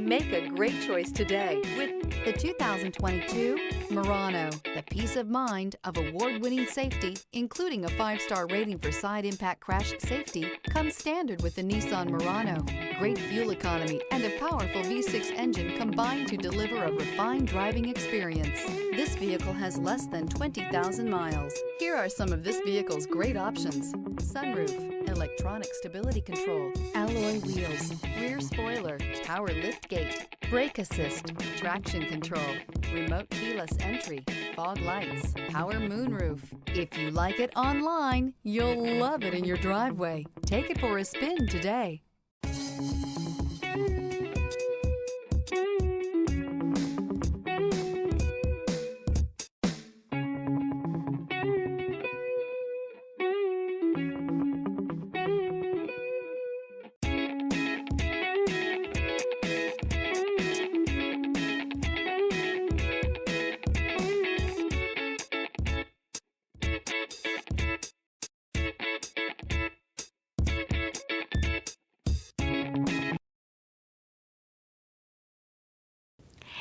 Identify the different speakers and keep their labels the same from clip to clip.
Speaker 1: Make a great choice today with the 2022 Murano. The peace of mind of award-winning safety, including a 5-star rating for side impact crash safety, comes standard with the Nissan Murano. Great fuel economy and a powerful V6 engine combine to deliver a refined driving experience. This vehicle has less than 20,000 miles. Here are some of this vehicle's great options: sunroof, electronic stability control, alloy wheels, rear spoiler, power lift gate, brake assist, traction control, remote keyless entry, fog lights, power moonroof. If you like it online, you'll love it in your driveway. Take it for a spin today.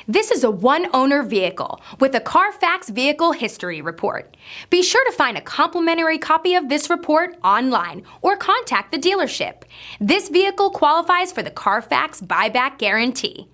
Speaker 2: This is a one-owner vehicle with a Carfax Vehicle History Report. Be sure to find a complimentary copy of this report online or contact the dealership. This vehicle qualifies for the Carfax Buyback Guarantee.